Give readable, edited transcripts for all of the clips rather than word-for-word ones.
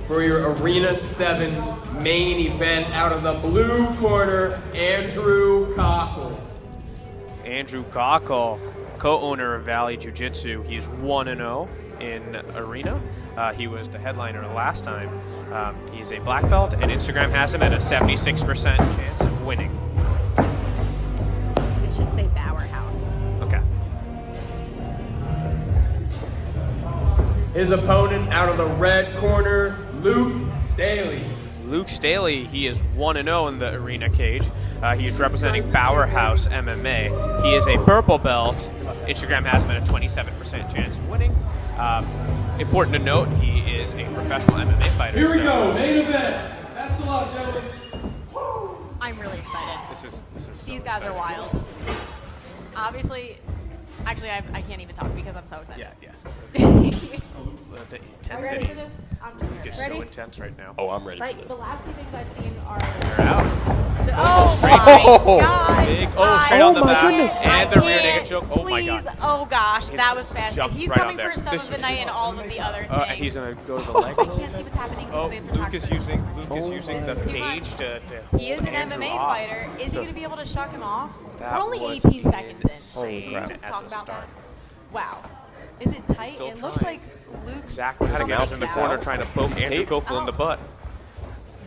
for your Arena 7 main event. Out of the blue corner, Andrew Kochel. Andrew Kochel, co-owner of Valley Jiu-Jitsu. He is 1-0 in Arena. He was the headliner last time. He's a black belt, and Instagram has him at a 76% chance of winning. It should say Bauer House. Okay. His opponent out of the red corner, Luke Staley. Luke Staley, he is 1-0 in the Arena cage. He is representing Powerhouse MMA. He is a purple belt. Instagram has him at a 27% chance of winning. Important to note, he is a professional MMA fighter. Here we go, main event. Best of luck, gentlemen. I'm really excited. This is These guys are wild. Obviously, actually, I can't even talk because I'm so excited. Yeah. The The Are you ready intensity for this? I'm just is ready. so intense right now. Oh, I'm ready for Like, this. the last few things I've seen are... They're out. Oh my gosh! Big, straight on the my back. goodness. And the rear naked choke. Oh Please, my god. oh gosh, that was fast. Jumped He's right coming on there. for some This of the is- night and all of the other things. And he's going to go to the leg. I can't see what's happening because Oh, they have Luke is using the This is too cage much. to He is an Andrew MMA off. fighter. Is he So going to be able to shuck him off? that We're only was 18 seconds in. insane Can we just as talk a about start. that? Wow. Is it tight? still It looks trying. like Luke's Zach had to get us in the corner trying to poke Andrew Kochel in the butt.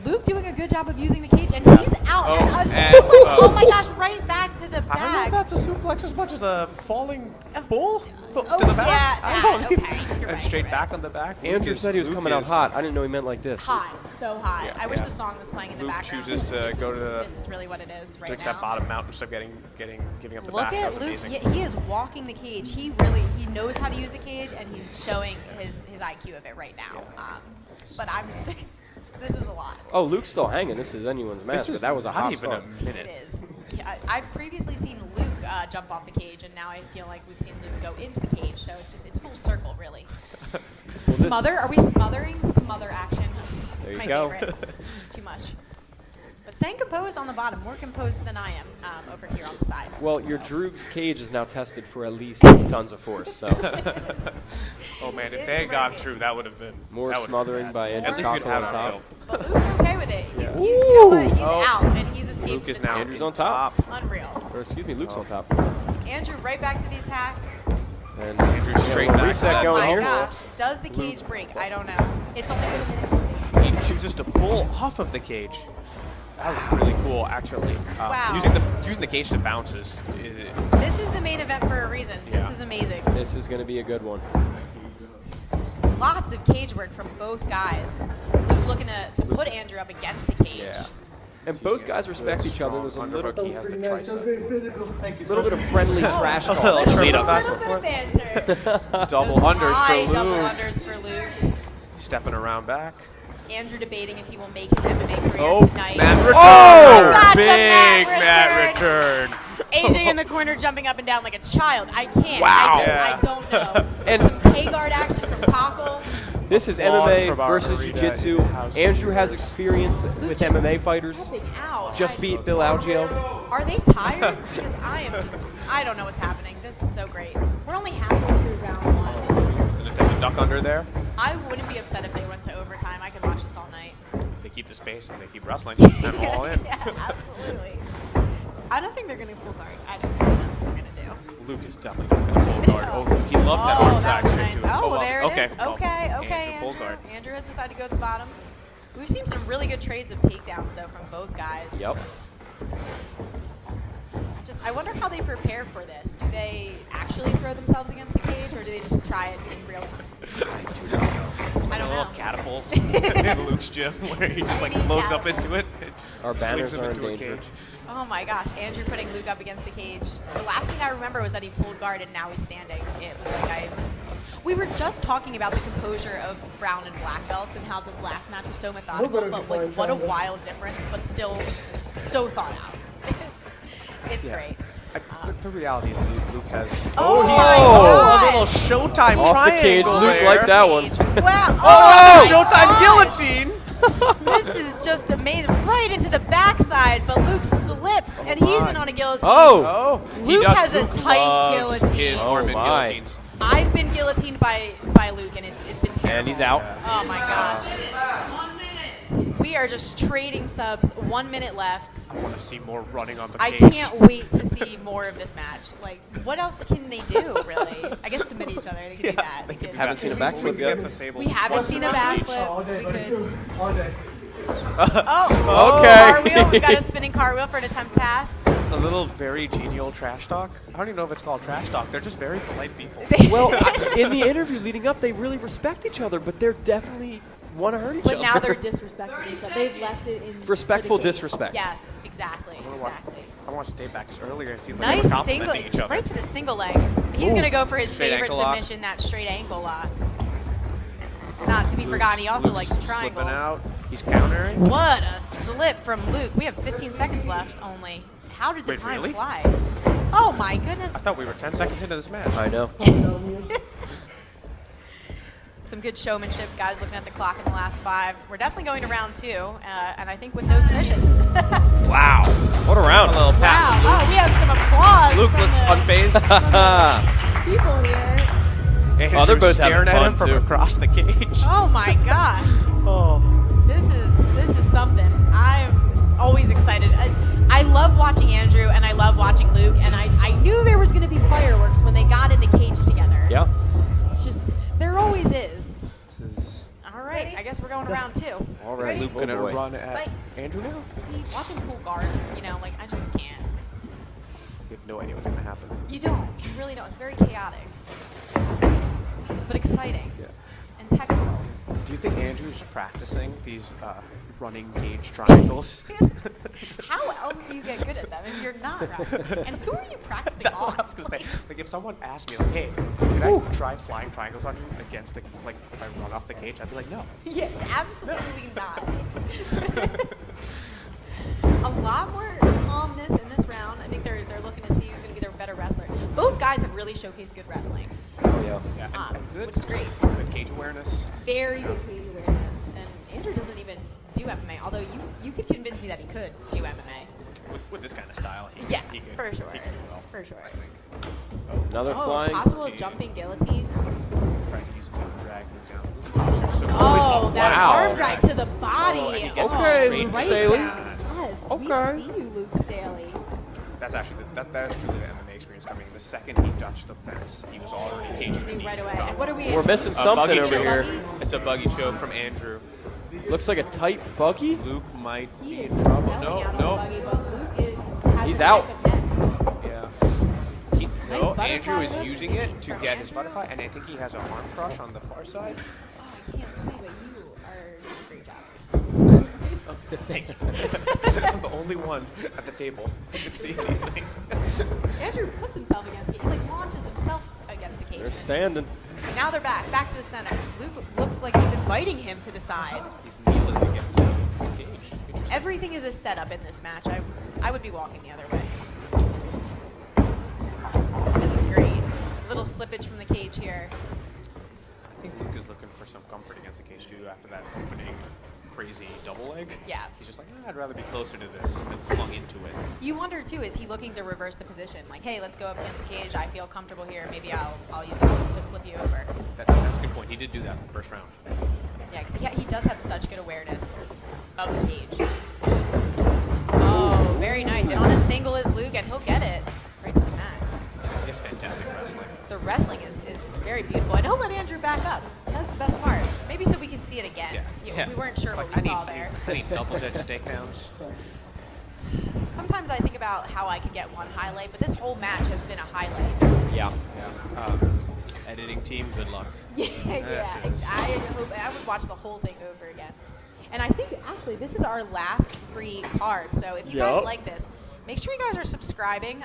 Luke doing a good job of using the cage, and he's out. Oh, and a and, suplex. Oh my gosh, right back to the I don't know if back. that's a suplex as much as a falling bull to Oh, the back. yeah, I don't know. okay, you're And right, straight you're back on the back. Andrew said he was coming out hot. I didn't know he meant like this. Hot, so hot. Yeah, I wish yeah. the song was playing in the Luke background. chooses to This go is- to the- This is really what it is right Takes now. that bottom mount instead of giving up the Look back. That at was Luke. amazing. Yeah, he is walking the cage. He knows how to use the cage, and he's showing his IQ of it right now. But I'm just, this is a lot. Oh, Luke's still hanging. This is anyone's match, but that was a not hot even start. a It minute. is. Yeah, I've previously seen Luke jump off the cage, and now I feel like we've seen Luke go into the cage. So it's full circle, really. Smother? Are we smothering? Smother action. There It's you my go. favorite. This is too much. But staying composed on the bottom, more composed than I am over here on the side. Well, your Droog's cage is now tested for at least 2 tons of force, so Oh man, if It's they had gone ready. through, that would have been more that would've been smothering bad. by Andrew At least we'd Kochel have on our top. film. But Luke's okay with it. He's you know what? He's Oh. out, and he's escaped Luke to is the now top. Andrew's on top. Unreal. Or excuse me, Luke's on top. Andrew right back to the attack. And Andrew's straight a little back. reset Oh going my here. gosh. Does the cage break? I don't know. It's only been a minute. He chooses to pull off of the cage. That was really cool, actually. Wow. Using the cage to bounces. This is the main event for a reason. Yeah. This is amazing. This is going to be a good one. Lots of cage work from both guys. Luke looking to put Andrew up against the cage. Yeah. And both guys respect each other. There's a little, He has the tricep. little bit of friendly trash talk. Little A up. little bit of banter. Double Those unders high for double Luke. unders for Luke. Stepping around back. Andrew debating if he will make his MMA career Oh, tonight. Matt return! Oh, gosh, a Big Matt Matt return. AJ in the corner jumping up and down like a child. I can't. Wow. I don't know. And- Some K-guard action from Kochel. This is Applause MMA from our versus arena Jiu-Jitsu. in-house. Andrew has experience Luke with just MMA fighters. stepping out. Just beat Bill Algeo. Are they tired? Because I don't know what's happening. This is so great. We're only halfway through round one. Is it the duck under there? I wouldn't be upset if they went to overtime. I could watch this all night. They keep the space and they keep wrestling. I'm all in. Yeah, absolutely. I don't think they're going to pull guard. I don't think that's what they're going to do. Luke is definitely going to pull guard. Oh, Luke, he loves that arm Oh, that was traction nice. too. Oh, well, well, there it okay. is. Well, Okay, Andrew pull guard. Andrew has decided to go to the bottom. We've seen some really good trades of takedowns, though, from both guys. Yep. I wonder how they prepare for this. Do they actually throw themselves against the cage, or do they just try it in real time? I don't A little know. catapult in Luke's gym where he just like Mini floats up catapult. into it. Our banners flings him are in into a danger. cage. Oh my gosh, Andrew putting Luke up against the cage. The last thing I remember was that he pulled guard and now he's standing. It was like we were just talking about the composure of brown and black belts and how the last match was so methodical, but like what a wild difference, but still so thought out. It's great. The reality is Luke has Oh, a my little Showtime Off the cage, triangle Luke there. liked that one. Wow. Oh, my Showtime gosh. guillotine. This is just amazing. Right into the backside, but Luke slips, and he's in on a guillotine. Oh! He Luke does- has a Luke tight loves guillotine. His Oh, arm in my. guillotines. I've been guillotined by Luke, and it's been terrible. And he's out. Oh my gosh. We are just trading subs. 1 minute left. I want to see more running on the I cage. can't wait to see more of this match. Like, what else can they do, really? I guess submit each other. They could do that. they could do Haven't seen a backflip yet. We haven't seen a backflip. We could. Okay. Cartwheel. We've got a spinning cartwheel for an attempt pass. A little very genial trash talk. I don't even know if it's called trash talk. They're just very polite people. Well, in the interview leading up, they really respect each other, but they're definitely want to hurt each other. But now they're disrespecting each other. They've left it in Respectful for the game. disrespect. Yes, exactly. Exactly. I want to stay back because earlier it seemed like Nice they were single, complimenting each other. right to the single leg. He's going to go for his Straight favorite ankle lock. submission, that straight ankle lock. Not to be forgotten, he also likes triangles. Slipping out. He's countering. What a slip from Luke. We have 15 seconds left only. How did the Wait, time really? fly? Oh my goodness. I thought we were 10 seconds into this match. I know. Some good showmanship, guys, looking at the clock in the last 5. We're definitely going to round 2, and I think with no submissions. Wow. What a round. A little Wow. pass. Oh, we have some applause. Luke from looks the unfazed. people here. Andrew's they're both staring having at him fun, from too. across the cage. Oh my gosh. Oh. This is something. I'm always excited. I love watching Andrew and I love watching Luke, and I knew there was going to be fireworks when they got in the cage together. Yeah. It's just, there always is. This is All right, I guess we're going to round 2. All right. Luke Oh, gonna boy. run at Fight. Andrew now? See, watching pull guard, like, I just can't. You have no idea what's gonna happen. You don't. You really don't. It's very chaotic. But exciting. Yeah. And technical. Do you think Andrew's practicing these running gauge triangles? How else do you get good at them if you're not practicing? And who are you practicing That's on? what I was gonna say. Like, if someone asked me, like, "Hey, can I try flying triangles on you against, like, if I run off the cage?" I'd be like, "No." Yeah, absolutely not. A lot more calmness in this round. I think they're looking to see who's going to be their better wrestler. Both guys have really showcased good wrestling, Oh, yeah. Yeah, and good, which is great. good cage awareness. Very good cage awareness. And Andrew doesn't even do MMA, although you could convince me that he could do MMA. With this kind of style, he Yeah, he could, for sure. He could do well, For sure. I think. Another Oh, flying. possible jumping guillotine. Trying to use it to drag him down. Luke's posture so Oh, that wow. arm drag to the body. Oh, and he gets Okay, straight Luke right Staley. down. Yes, Okay. we see you, Luke Staley. That's actually that is truly the MMA experience coming. The second he touched the fence, he was already caging the Knew knees right and away. dropping. And what are we? We're missing A something buggy over choke. here. Buggy? It's a buggy choke from Andrew. Looks like a tight buggy. Luke might He be is in trouble. selling No, out on no. buggy, but Luke has He's a out. type of necks. Yeah. Nice No, butterfly Andrew is hook using it to from get his Andrew. butterfly, and I think he has an arm crush on the far side. Oh, I can't see, but you are doing a great job. Thank you. I'm the only one at the table who can see anything. Andrew puts himself against the cage. He launches himself against the cage. They're standing. Now they're back to the center. Luke looks like he's inviting him to the side. He's kneeling against the cage. Interesting. Everything is a setup in this match. I would be walking the other way. This is great. Little slippage from the cage here. I think Luke is looking for some comfort against the cage too after that opening crazy double leg. Yeah. He's just like, I'd rather be closer to this than flung into it. You wonder too, is he looking to reverse the position? Like, hey, let's go up against the cage. I feel comfortable here. Maybe I'll use it to flip you over. That's a good point. He did do that in the first round. Yeah, because he does have such good awareness of the cage. Oh, very nice. And on a single is Luke, and he'll get it right to the mat. He has fantastic wrestling. The wrestling is very beautiful. And he'll let Andrew back up. That's the best part. Maybe so we can see it again. We weren't sure It's what like, we saw there. I need double-digit takedowns. Sometimes I think about how I could get one highlight, but this whole match has been a highlight. Yeah. Editing team, good luck. Yeah, This yeah. is- I would watch the whole thing over again. And I think, actually, this is our last free card. So if you guys Yup. like this, make sure you guys are subscribing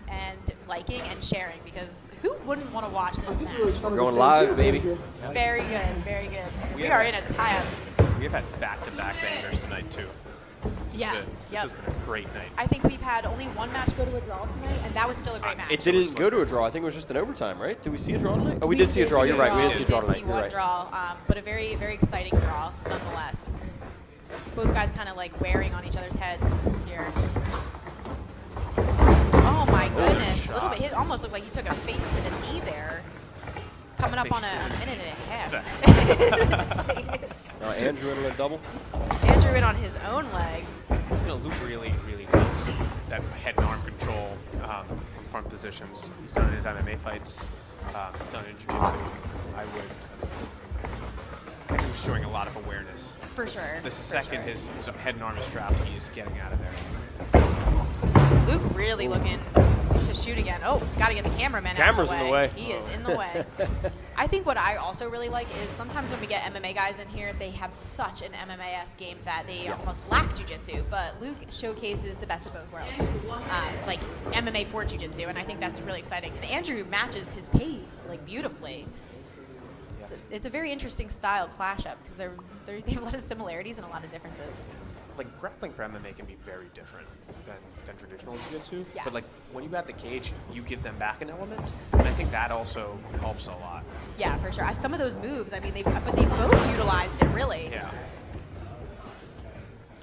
and liking and sharing, because who wouldn't want to watch this match? We're going live, baby. Very good, very good. We Yeah. are in a tie-up. We've had back-to-back bangers tonight, too. Yes, This yep. has been a great night. I think we've had only one match go to a draw tonight, and that was still a great match. It didn't go to a draw. I think it was just an overtime, right? Did we see a draw tonight? Oh, we did see a draw. You're right. We did see a draw We tonight. did see You're one right. draw, but a very, very exciting draw nonetheless. Both guys kind of like wearing on each other's heads here. Oh my goodness! A little bit. It almost looked like he took a face to the knee there. coming up on face a did. minute and a half. Andrew in a double. Andrew in on his own leg. You know, Luke really loves that head and arm control from front positions. He's done it in his MMA fights. He's done it in jiu-jitsu. I think he was showing a lot of awareness. For sure. The for second sure. his head and arm is strapped, he is getting out of there. Luke really looking to shoot again. Oh, got to get the cameraman Camera's out in of the way. He is in the way. I think what I also really like is sometimes when we get MMA guys in here, they have such an MMA-esque game that they almost lack jiu-jitsu. But Luke showcases the best of both worlds, like MMA for jiu-jitsu, and I think that's really exciting. And Andrew matches his pace like beautifully. It's a very interesting style clash up because they have a lot of similarities and a lot of differences. Like, grappling for MMA can be very different than traditional jiu-jitsu. Yes. But, like, when you got the cage, you give them back an element. And I think that also helps a lot. Yeah, for sure. Some of those moves, I mean, they both utilized it, really. Yeah.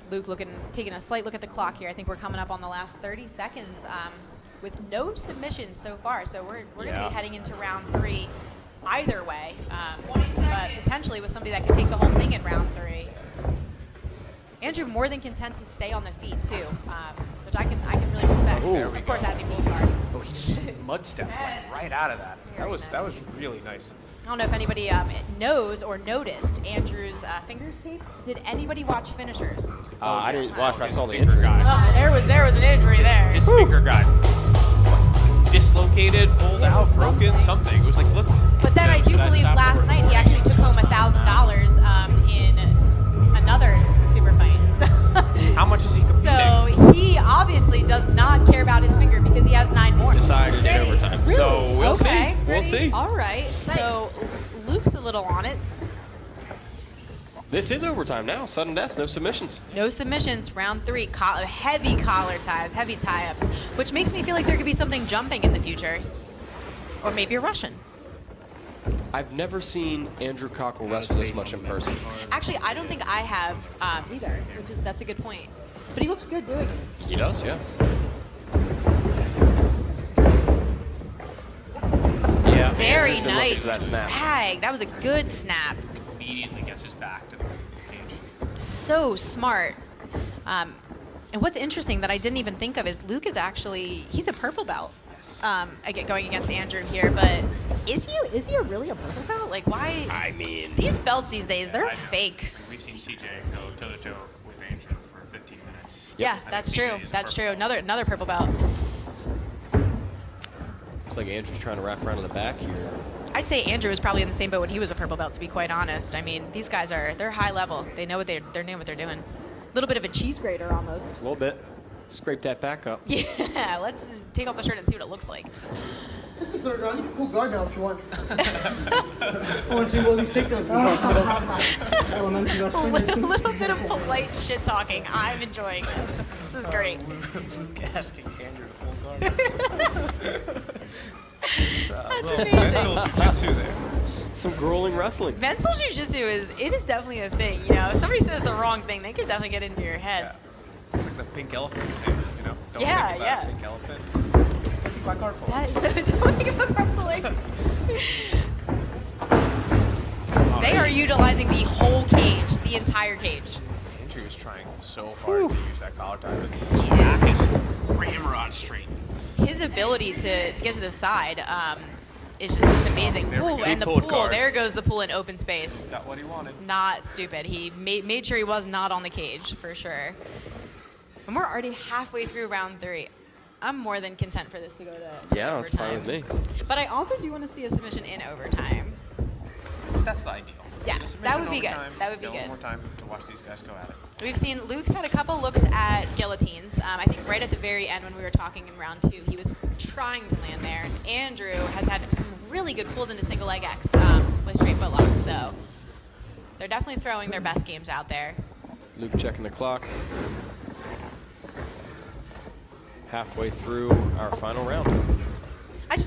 Luke taking a slight look at the clock here. I think we're coming up on the last 30 seconds with no submissions so far. So we're going to be heading into round 3 either way. But potentially with somebody that could take the whole thing in round 3. Andrew more than content to stay on the feet too, which I can really respect. Of course, as he pulls hard. Oh, he just mud stepped right out of that. That was really nice. I don't know if anybody knows or noticed Andrew's fingers taped. Did anybody watch finishers? I didn't watch. I saw the Finger injury. guy. Oh, there was an injury there. His finger got dislocated, pulled out, broken, something. It was like, look. But then I do believe last night he actually took home $1,000 in another super fight. So How much is he competing? So he obviously does not care about his finger because he has 9 more. Decided in overtime. Really? So we'll Okay. see. We'll see. All right. So Luke's a little on it. This is overtime now. Sudden death, no submissions. No submissions, round 3. Heavy collar ties, heavy tie-ups, which makes me feel like there could be something jumping in the future. Or maybe a Russian. I've never seen Andrew Kochel wrestle this much in person. Actually, I don't think I have either, that's a good point. But he looks good doing it. He does, yeah. Yeah. Very Andrew's been looking nice for that snap. drag. That was a good snap. Immediately gets his back to the cage. So smart. And what's interesting that I didn't even think of is Luke is he's a purple belt. Again, going against Andrew here, but is he really a purple belt? Like, why? I mean, These belts these days, they're I know. fake. We've seen CJ go toe-to-toe with Andrew for 15 minutes. Yeah, I that's think true. CJ is a That's true. purple belt. Another purple belt. looks like Andrew's trying to wrap around in the back here. I'd say Andrew was probably in the same boat when he was a purple belt, to be quite honest. I mean, these guys they're high level. They know what they're doing. A little bit of a cheese grater almost. A little bit. Scrape that back up. Yeah, let's take off the shirt and see what it looks like. This is third round. You can pull guard now if you want. I want to see what these takedowns A little bit of polite shit talking. I'm enjoying this. This is great. Luke asking Andrew to full guard. That's amazing. Jiu-jitsu there. Some grueling wrestling. Mental jiu-jitsu is definitely a thing. You know, if somebody says the wrong thing, they could definitely get into your head. Yeah. It's like the pink elephant thing, you know? Don't Yeah, think about yeah. pink elephant. Keep my card full. That is so don't think about carpooling. They are utilizing the whole cage, the entire cage. Andrew is trying so hard to use that collar tie, but his back is ramrod straight. His ability to get to the side is just it's amazing. there we Ooh, go. and the Pulled pool, guard. there goes the pool in open space. Got what he wanted. Not stupid. He made sure he was not on the cage, for sure. And we're already halfway through round 3. I'm more than content for this to go to Yeah, that's fine overtime. with me. But I also do want to see a submission in overtime. That's the ideal. Yeah, Get a submission that would be good. overtime, That would be get good. One more time to watch these guys go at it. We've seen Luke's had a couple looks at guillotines. I think right at the very end when we were talking in round 2, he was trying to land there. And Andrew has had some really good pulls into single leg X with straight foot locks. So they're definitely throwing their best games out there. Luke checking the clock. Halfway through our final round.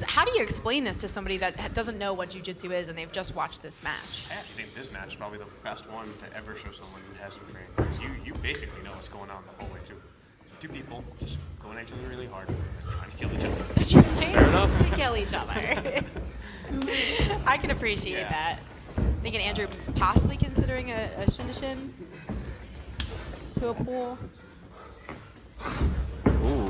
How do you explain this to somebody that doesn't know what jiu-jitsu is and they've just watched this match? I actually think this match is probably the best one to ever show someone who has some training. Because you basically know what's going on the whole way through. So 2 people just going at each other really hard and trying to kill each other. They're trying Fair enough. to kill each other. I can appreciate that. Thinking Andrew possibly considering a shin to shin to a pull.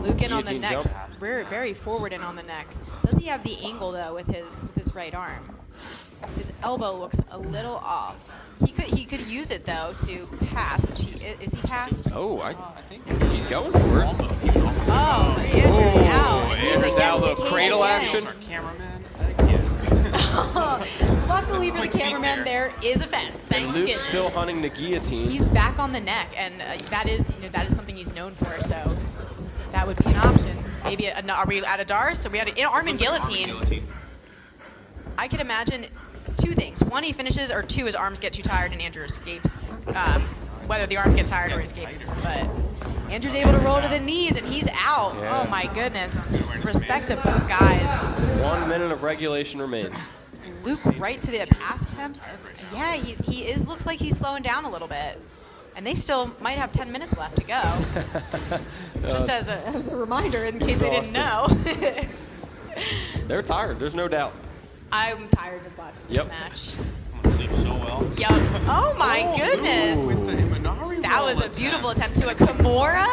Luke in on the guillotine neck. jump. Very forward in on the neck. Does he have the angle though with his right arm? His elbow looks a little off. He could use it though to pass, which is he passed? Oh, I think he's going for it. Oh, Andrew's out. And he's Andrew's out, against the little cage cradle again. action. Luckily for the cameraman, there is a fence. Thank And Luke's goodness. still hunting the guillotine. He's back on the neck, and that is something he's known for. So that would be an option. Maybe are we at a Dars? So we had an arm and guillotine. I could imagine two things. One, he finishes, or two, his arms get too tired and Andrew escapes. Whether the arms get tired or escapes, but Andrew's able to roll to the knees and he's out. Yeah. Oh my goodness! Respect to both guys. 1 minute of regulation remains. Luke right to the pass attempt. Yeah, he looks like he's slowing down a little bit. And they still might have 10 minutes left to go. Just as a reminder in case they didn't know. They're tired, there's no doubt. I'm tired just watching this match. Sleep so well. Yup. Oh my goodness. That was a beautiful attempt to a Kimura.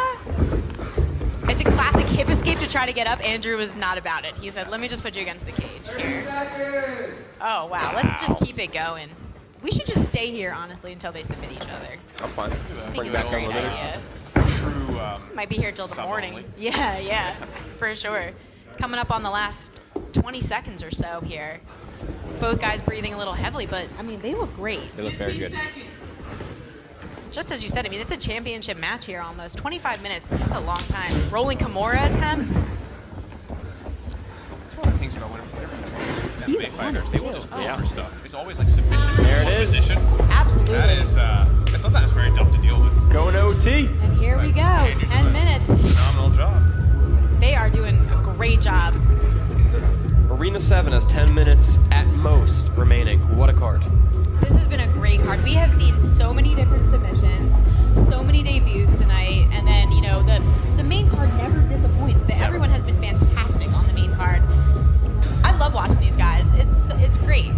I think classic hip escape to try to get up. Andrew was not about it. He said, let me just put you against the cage here. Oh, wow. Let's just keep it going. We should just stay here, honestly, until they submit each other. I'm fine. I think Bring it's it a back great on the minute. idea. True. Might be here till the Sub morning. only. Yeah, for sure. Coming up on the last 20 seconds or so here. Both guys breathing a little heavily, but, I mean, they look great. They look very good. Just as you said, I mean, it's a championship match here almost. 25 minutes, that's a long time. Rolling Kimura attempt. That's one of the things about when He's big on fighters, it, they will too. just go Yeah. for stuff. It's always like submission. There it or is. Position. Absolutely. That is, it's sometimes very tough to deal with. Going OT. And here we go, Andrew's 10 doing a minutes. Phenomenal job. They are doing a great job. Arena 7 has 10 minutes at most remaining. What a card. This has been a great card. We have seen so many different submissions, so many debuts tonight, and then, you know, the main card never disappoints. Everyone has been fantastic on the main card. I love watching these guys. It's great.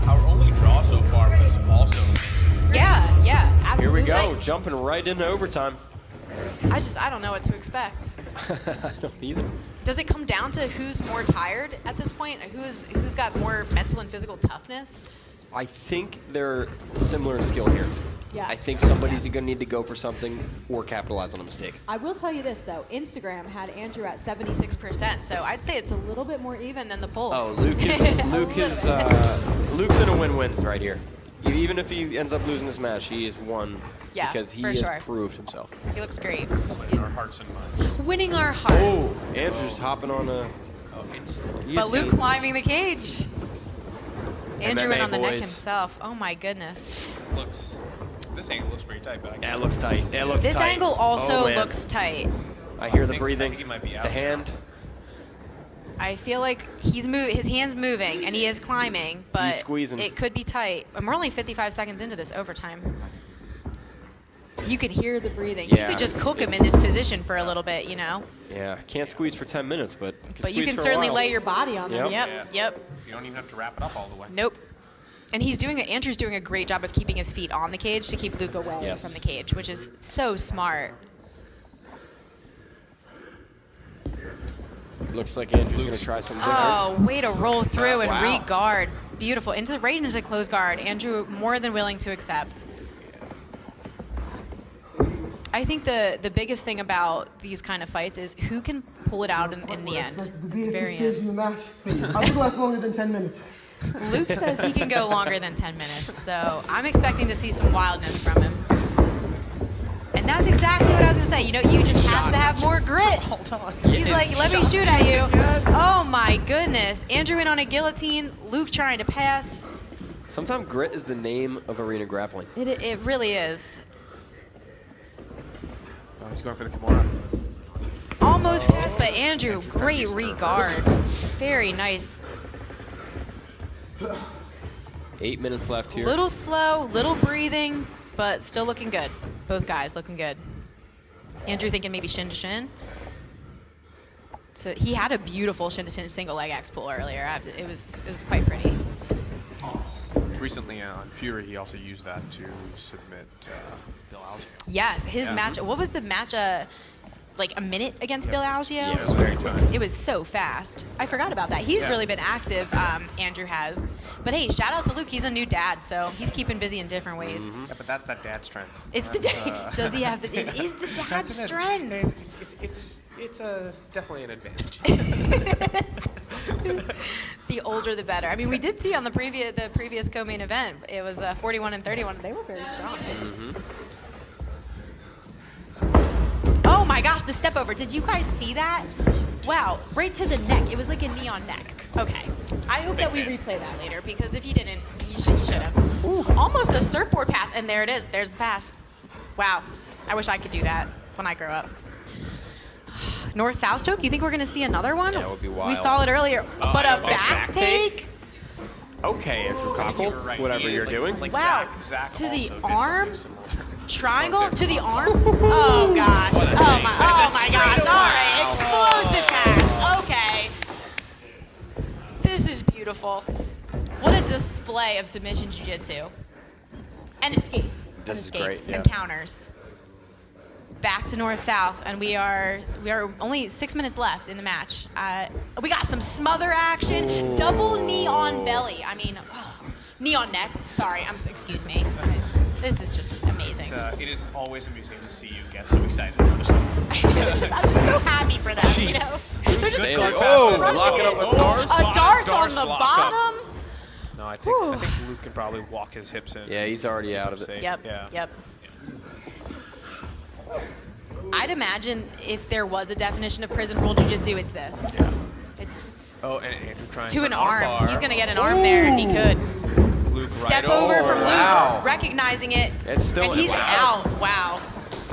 Our only draw so far was also amazing. Yeah, absolutely. Here we go, jumping right into overtime. I don't know what to expect. I don't either. Does it come down to who's more tired at this point? Who's got more mental and physical toughness? I think they're similar in skill here. Yeah. I think somebody's going to need to go for something or capitalize on a mistake. I will tell you this, though. Instagram had Andrew at 76%, so I'd say it's a little bit more even than the poll. Oh, Luke's in a win-win right here. Even if he ends up losing this match, he has won because he for has sure. proved himself. He looks great. Winning our hearts and minds. Winning our hearts. Oh, Andrew's hopping on a It's But Luke guillotine. climbing the cage. Andrew in MMA on the neck boys. himself. Oh, my goodness. looks. This angle looks pretty tight, but I That looks tight. That looks This tight. angle also Oh, man. looks tight. I hear the I breathing, think he might be out. the hand. I feel like his hand's moving, and he is climbing, but squeezing. it could be tight. And we're only 55 seconds into this overtime. You can hear the breathing. Yeah, you could just cook him in this position for a little bit, you know? Yeah, can't squeeze for 10 minutes, but But you squeeze can for a certainly while. lay your body on them. Yep. Yep, Yeah. yep. You don't even have to wrap it up all the way. Nope. And Andrew's doing a great job of keeping his feet on the cage to keep Luke away Yes. from the cage, which is so smart. Looks like Andrew's going to try something different. Oh, way to roll through and Wow. re-guard. Beautiful. Right into close guard. Andrew more than willing to accept. I think the biggest thing about these kind of fights is who can pull it out in the end. To be The at very this stage in end. the match, I think last longer than 10 minutes. Luke says he can go longer than 10 minutes, so I'm expecting to see some wildness from him. And that's exactly what I was going to say. You know, you just have to have more grit. He's like, let me shoot at you. Oh, my goodness. Andrew in on a guillotine. Luke trying to pass. Sometimes grit is the name of arena grappling. It really is. Oh, he's going for the Kimura. Almost passed, but Andrew, great regard. Very nice. 8 minutes left here. Little slow, little breathing, but still looking good. Both guys looking good. Andrew thinking maybe shin to shin. So he had a beautiful shin to shin single leg X pull earlier. It was quite pretty. Recently on Fury, he also used that to submit Bill Algeo. Yes, his match. What was the match? Like a minute against Bill Algeo? Yeah, it was very tight. It was so fast. I forgot about that. He's really been active, Andrew has. But hey, shout out to Luke. He's a new dad, so he's keeping busy in different ways. Yeah, but that's that dad strength. It's the does he have the is the dad strength? It's definitely an advantage. The older the better. I mean, we did see on the previous co-main event, it was 41 and 31. They were very strong. Oh my gosh, the step over. Did you guys see that? Wow, right to the neck. It was like a knee on neck. Okay. I hope that we replay that later because if you didn't, you should have. Almost a surfboard pass, and there it is. There's the pass. Wow. I wish I could do that when I grow up. North-south choke? You think we're going to see another one? Yeah, it would be wild. We saw it earlier. But a back take? Okay, Andrew Kochel, whatever you're doing. Wow. Zach To the also did arm? something similar. Triangle to the arm? Oh gosh. Oh my gosh. All right. Explosive pass. Okay. This is beautiful. What a display of submission jiu-jitsu. And escapes. This is great, yeah. And counters. Back to north-south, and we are only 6 minutes left in the match. We got some smother action, double knee on belly. I mean, knee on neck. Sorry, excuse me. This is just amazing. It is always amusing to see you get so excited about this one. I'm just so happy for them, you know. They're just Lock it up with Dars. a Dars on the lock bottom. No, I think Luke can probably walk his hips in. Yeah, he's already out of it. Yep. Yeah. Yep. I'd imagine if there was a definition of prison rule jiu-jitsu, it's this. Yeah. It's Oh, and Andrew trying to for an arm. bar. He's going to get an arm there if he could. Luke Step right over from Luke, wow. recognizing it, It's still and in. he's Wow. out. Wow.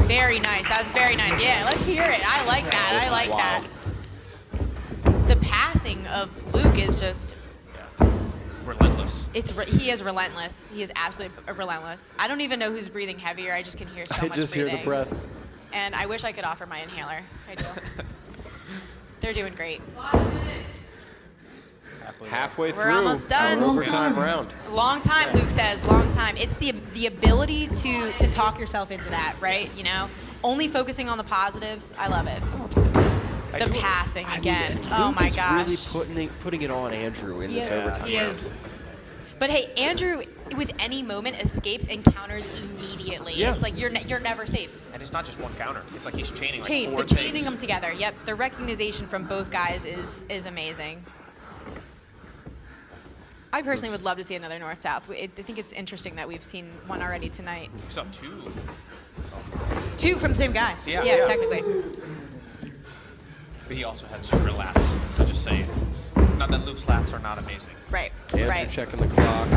Very nice. That was very nice. Yeah, let's hear it. I like that. I like that. The passing of Luke is just... Relentless. He is relentless. He is absolutely relentless. I don't even know who's breathing heavier. I just can hear so I much just breathing. hear the breath. And I wish I could offer my inhaler. I do. They're doing great. Halfway through. We're almost done. Our overtime round. Long time, Luke says. Long time. It's the ability to talk yourself into that, right? You know, only focusing on the positives. I love it. The passing again. Oh my Luke gosh. is really putting it on Andrew in this overtime He round. is. But hey, Andrew, with any moment, escapes and counters immediately. Yeah. It's like you're never safe. And it's not just one counter. It's like he's chaining like They're four chaining things. them together. Yep, the recognition from both guys is amazing. I personally would love to see another north-south. I think it's interesting that we've seen one already tonight. We saw two. Two from the same guy. Yeah. Yeah, technically. But he also had super lats. So just saying. Not that Luke's lats are not amazing. Right, Andrew right. checking the clock.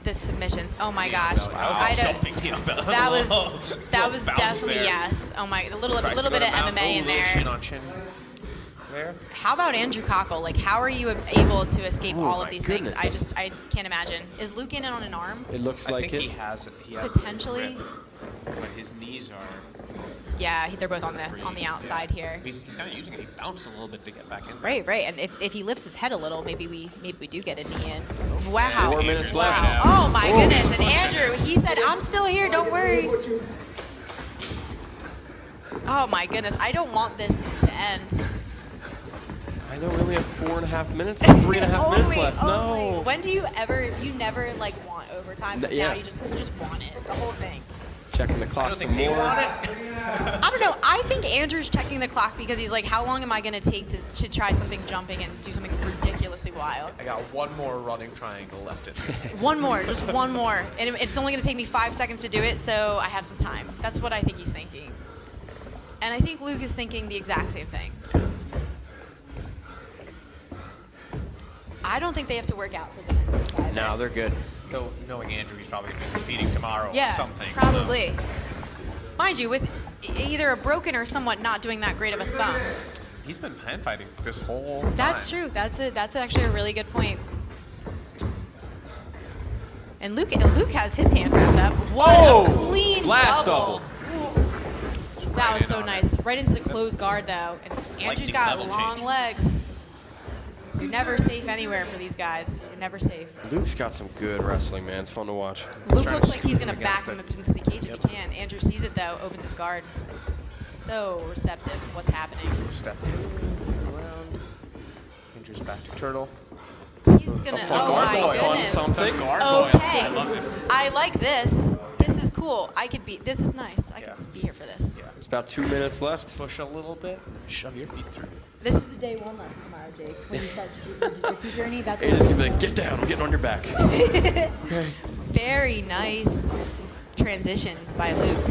The submissions. Oh my gosh. That was definitely yes. Oh my, a little bit of MMA in there. Chin on chin there. How about Andrew Kochel? Like, how are you able to escape all of my these goodness. things? I can't imagine. Is Luke in on an arm? It looks I like think it. he has Potentially. grip, but his knees are. Yeah, they're both on the outside here. He's kind of using it. He bounced a little bit to get back in. Right. And if he lifts his head a little, maybe we do get a knee in. Wow. 4 minutes Wow. left. Oh my goodness. And Andrew, he said, "I'm still here. Don't worry." Oh my goodness. I don't want this to end. I know we only have 4.5 minutes, 3.5 minutes left. Only. No. When do you never like want overtime? But Yeah. now you just want it. The whole thing. Checking the clock some more. I don't know. I think Andrew's checking the clock because he's like, how long am I going to take to try something jumping and do something ridiculously wild? I got one more running triangle left in me. One more, just one more. And it's only going to take me 5 seconds to do it, so I have some time. That's what I think he's thinking. And I think Luke is thinking the exact same thing. I don't think they have to work out for the next 5. No, they're good. Though knowing Andrew, he's probably going to be competing tomorrow Yeah, or something. probably. Mind you, with either a broken or somewhat not doing that great of a thumb. He's been hand fighting this whole time. That's true. That's actually a really good point. And Luke has his hand wrapped up. What a clean Last double. double. It's That right was in so on nice. Right into the closed guard, though. And Andrew's Lightning got level long change. legs. You're never safe anywhere for these guys. You're never safe. Luke's got some good wrestling, man. It's fun to watch. Luke trying looks to like he's scoop going to him back against him it. up into the cage if he can. Andrew sees it, though, opens his guard. So receptive of what's happening. Step around. Andrew's back to turtle. He's going to, fun oh my gargoyle. Fun goodness. something. Gargoyle. Okay. I love this. I like this. This is cool. This is nice. I could be here for this. There's about 2 minutes left. Push a little bit. Shove your feet through. This is the day one lesson tomorrow, Jake. When you start your jiu-jitsu journey, that's Ada's what gonna be like, get down, I'm getting on your back. Very nice transition by Luke.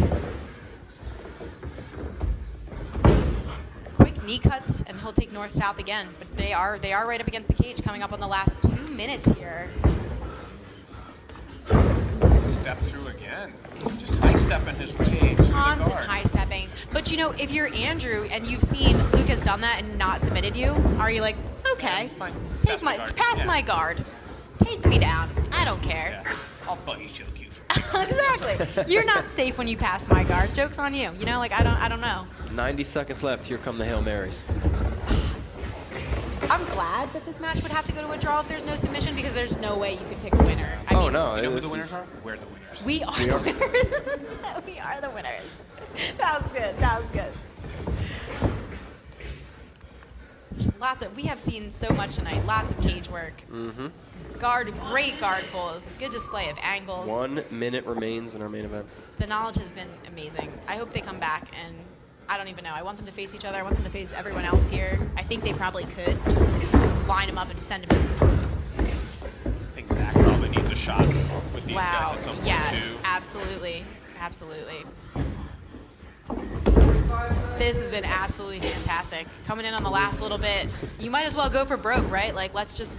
Quick knee cuts, and he'll take north-south again. But they are right up against the cage, coming up on the last 2 minutes here. Step through again. Just high stepping his way through the Constant guard. high stepping. But you know, if you're Andrew and you've seen Luke has done that and not submitted you, are you like, okay, Fine. take Pass my guard. pass Yeah. my guard, take me down. I don't care. Yeah. I'll buggy choke you for Exactly. You're not safe when you pass my guard. Joke's on you. You know, like I don't know. 90 seconds left. Here come the Hail Marys. I'm glad that this match would have to go to a draw if there's no submission because there's no way you could pick a winner. I mean, No. You know who this the winners is- are? We're the winners. we are the winners. We are the winners. That was good. That was good. We have seen so much tonight. Lots of cage work. Mm-hmm. Great guard pulls. Good display of angles. 1 minute remains in our main event. The knowledge has been amazing. I hope they come back, and I don't even know. I want them to face each other. I want them to face everyone else here. I think they probably could just line them up and send them in. I think Zach probably needs a shot with these Wow. guys at some point Yes, too. absolutely. Absolutely. This has been absolutely fantastic. Coming in on the last little bit. You might as well go for broke, right? Like, let's just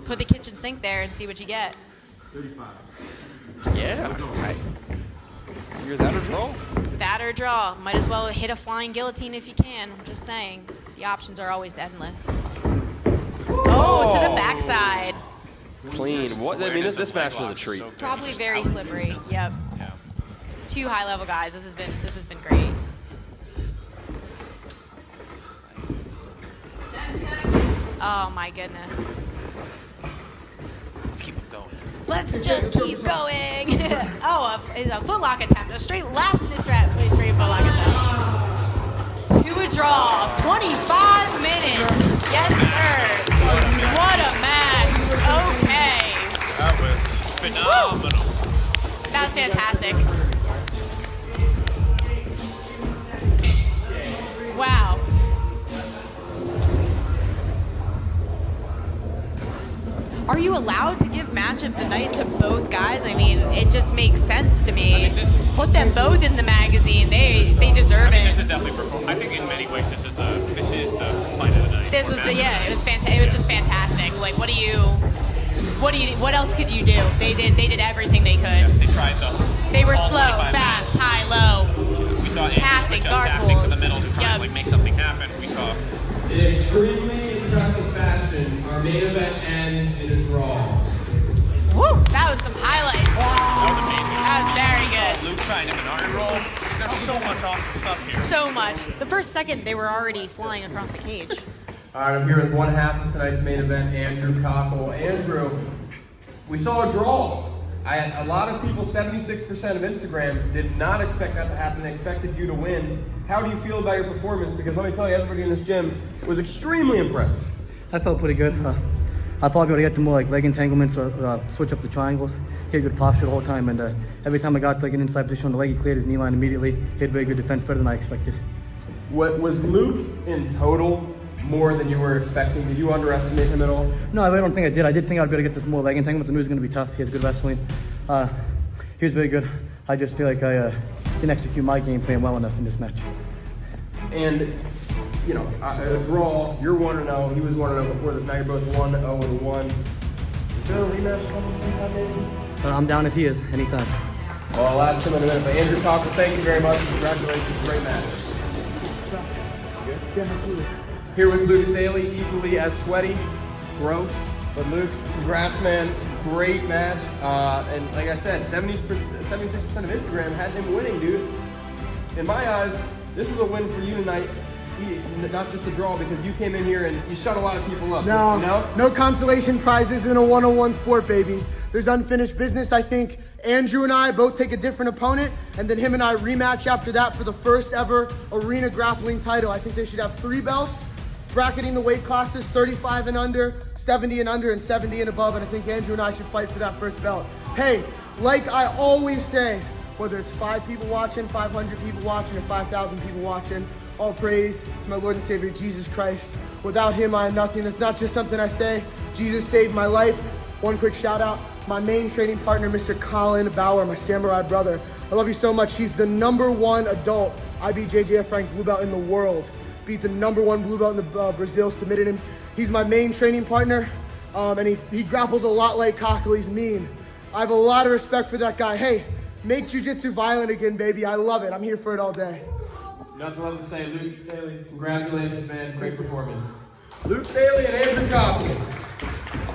put the kitchen sink there and see what you get. Yeah. Right. It's either that or draw. That or draw. Might as well hit a flying guillotine if you can. I'm just saying. The options are always endless. Oh, to the backside. Clean. What? I mean, Awareness this of match leg was a locks is treat. so good. Probably Just very out. slippery. Yep. Yeah. 2 high-level guys. This has been great. Oh my goodness. Let's keep them going. Let's just keep going. It's a footlock attempt. A straight last-minute straight footlock attempt. To a draw. 25 minutes. Yes, sir. What a match. Okay. That was phenomenal. That was fantastic. Wow. Are you allowed to give match of the night to both guys? I mean, it just makes sense to me. Put them both in the magazine. They deserve This it. is definitely perform. I think in many ways this is the fight of the night. This was it was fantastic. It was just fantastic. Like, what else could you do? They did everything they could. They tried They were all slow, 25 fast, high, low. We saw Andrew Passing, switch up guard tactics in the pulls. middle to try Yep. and like make something happen. We saw In extremely impressive fashion, our main event ends in a draw. Woo! That was some highlights. that was amazing. That was very good. Luke trying to Minari roll. There's so much awesome stuff here. So much. The first second, they were already flying across the cage. All right, I'm here with one half of tonight's main event, Andrew Kochel. Andrew, we saw a draw. A lot of people, 76% of Instagram, did not expect that to happen. They expected you to win. How do you feel about your performance? Because let me tell you, everybody in this gym was extremely impressed. I felt pretty good. I thought I'd be able to get to more like leg entanglements or switch up the triangles. He had good posture the whole time, and every time I got to like an inside position on the leg, he cleared his knee line immediately. He had very good defense, better than I expected. What was Luke in total more than you were expecting? Did you underestimate him at all? No, I really don't think I did. I did think I'd be able to get to more leg entanglements. I knew it was going to be tough. He has good wrestling. He was very good. I just feel like I didn't execute my game plan well enough in this match. And, you know, a draw, you're 1-0, he was 1-0 before this. Now you're both 1-0-1. Is there a rematch coming sometime, maybe? I'm down if he is, anytime. Well, I'll ask him in a minute. But Andrew Kochel, thank you very much. Congratulations. Great match. Yeah, absolutely. Here with Luke Staley, equally as sweaty. Gross. But Luke, congrats, man. Great match. And like I said, 76% of Instagram had him winning, dude. In my eyes, this is a win for you tonight. Not just a draw, because you came in here and you shut a lot of people up. No, You know? no consolation prizes in a one-on-one sport, baby. There's unfinished business. I think Andrew and I both take a different opponent, and then him and I rematch after that for the first ever arena grappling title. I think they should have 3 belts, bracketing the weight classes 35 and under, 70 and under, and 70 and above, and I think Andrew and I should fight for that first belt. Hey, like I always say, whether it's 5 people watching, 500 people watching, or 5,000 people watching, all praise to my Lord and Savior, Jesus Christ. Without him, I am nothing. That's not just something I say. Jesus saved my life. One quick shout out, my main training partner, Mr. Colin Bauer, my samurai brother. I love you so much. He's the #1 adult IBJJF ranked blue belt in the world. Beat the #1 blue belt in Brazil, submitted him. He's my main training partner, and he grapples a lot like Kochel. He's mean. I have a lot of respect for that guy. Hey, make jiu-jitsu violent again, baby. I love it. I'm here for it all day. Nothing left to say, Luke Staley. Congratulations, man. Great performance. Luke Staley and Andrew Kochel.